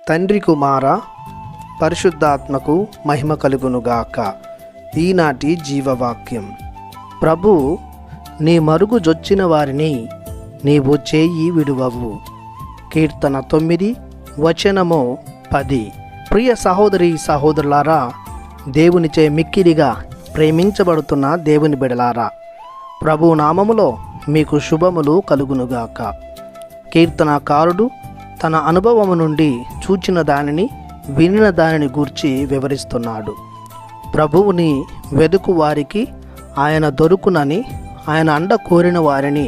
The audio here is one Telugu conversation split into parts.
తండ్రి కుమార పరిశుద్ధాత్మకు మహిమ కలుగునుగాక. ఈనాటి జీవవాక్యం. ప్రభు, నీ మరుగు జొచ్చిన వారిని నీవు చేయి విడువవు. కీర్తన 9 వచనము 10. ప్రియ సహోదరి సహోదరులారా, దేవునిచే మిక్కిలిగా ప్రేమించబడుతున్న దేవుని బిడలారా, ప్రభు నామములో మీకు శుభములు కలుగునుగాక. కీర్తనకారుడు తన అనుభవము నుండి చూచిన దానిని, వినిన దానిని గూర్చి వివరిస్తున్నాడు. ప్రభువుని వెదుకు వారికి ఆయన దొరుకునని, ఆయన అండ కోరిన వారిని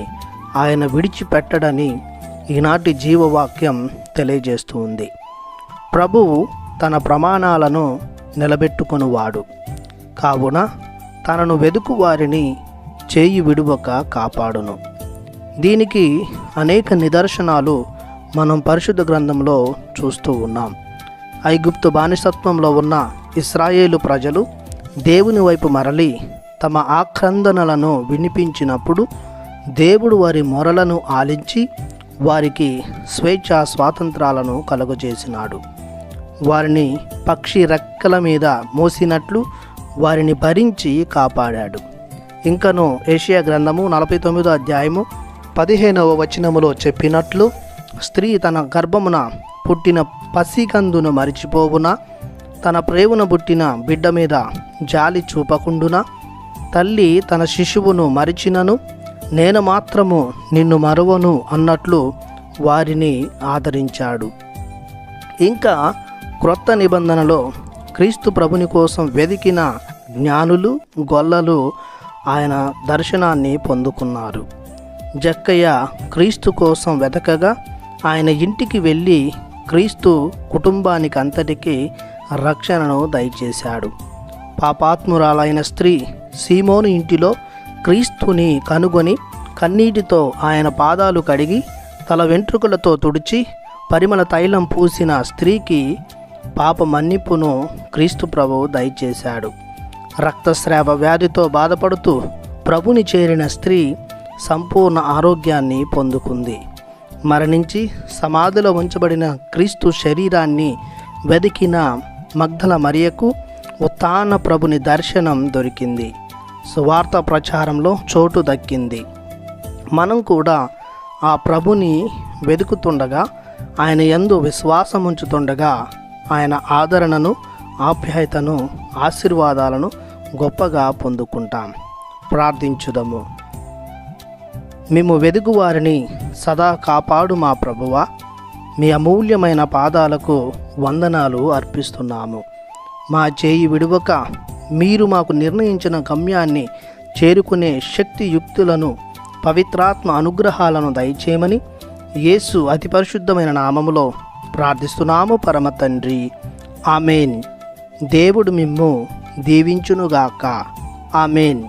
ఆయన విడిచిపెట్టడని ఈనాటి జీవవాక్యం తెలియజేస్తూ ఉంది. ప్రభువు తన ప్రమాణాలను నిలబెట్టుకొనువాడు కావున తనను వెదుకు వారిని చేయి విడువక కాపాడును. దీనికి అనేక నిదర్శనాలు మనం పరిశుద్ధ గ్రంథంలో చూస్తూ ఉన్నాం. ఐగుప్తు బానిసత్వంలో ఉన్న ఇశ్రాయేలు ప్రజలు దేవుని వైపు మరలి తమ ఆక్రందనలను వినిపించినప్పుడు దేవుడు వారి మొరలను ఆలించి వారికి స్వేచ్ఛా స్వాతంత్రాలను కలుగజేసినాడు. వారిని పక్షి రెక్కల మీద మోసినట్లు వారిని భరించి కాపాడాడు. ఇంకను యెషయా గ్రంథము 49వ అధ్యాయము 15వ వచనములో చెప్పినట్లు, స్త్రీ తన గర్భమున పుట్టిన పసికందును మరిచిపోవునా, తన ప్రేవున పుట్టిన బిడ్డ మీద జాలి చూపకుండునా, తల్లి తన శిశువును మరిచినను నేను మాత్రము నిన్ను మరువను అన్నట్లు వారిని ఆదరించాడు. ఇంకా క్రొత్త నిబంధనలో క్రీస్తు ప్రభుని కోసం వెదికిన జ్ఞానులు, గొల్లలు ఆయన దర్శనాన్ని పొందుకున్నారు. జక్కయ్య క్రీస్తు కోసం వెతకగా ఆయన ఇంటికి వెళ్ళి క్రీస్తు కుటుంబానికి అంతటికీ రక్షణను దయచేశాడు. పాపాత్మురాలైన స్త్రీ సీమోను ఇంటిలో క్రీస్తుని కనుగొని కన్నీటితో ఆయన పాదాలు కడిగి తల వెంట్రుకలతో తుడిచి పరిమళ తైలం పూసిన స్త్రీకి పాప మన్నిపును క్రీస్తు ప్రభువు దయచేశాడు. రక్తస్రావ వ్యాధితో బాధపడుతూ ప్రభుని చేరిన స్త్రీ సంపూర్ణ ఆరోగ్యాన్ని పొందుకుంది. మరణించి సమాధిలో ఉంచబడిన క్రీస్తు శరీరాన్ని వెదికిన మగ్దల మరియకు ఉత్థాన ప్రభుని దర్శనం దొరికింది. సువార్త ప్రచారంలో చోటు దక్కింది. మనం కూడా ఆ ప్రభుని వెతుకుతుండగా, ఆయన యందు విశ్వాసం ఉంచుతుండగా ఆయన ఆదరణను, ఆప్యాయతను, ఆశీర్వాదాలను గొప్పగా పొందుకుంటాం. ప్రార్థించుదము. మేము వెదుగు వారిని సదా కాపాడు మా ప్రభువా, మీ అమూల్యమైన పాదాలకు వందనాలు అర్పిస్తున్నాము. మా చేయి విడువక మీరు మాకు నిర్ణయించిన గమ్యాన్ని చేరుకునే శక్తియుక్తులను, పవిత్రాత్మ అనుగ్రహాలను దయచేయమని యేసు అతి పరిశుద్ధమైన నామములో ప్రార్థిస్తున్నాము పరమ తండ్రి. ఆమెన్. దేవుడు మిమ్ము దీవించునుగాక. ఆమెన్.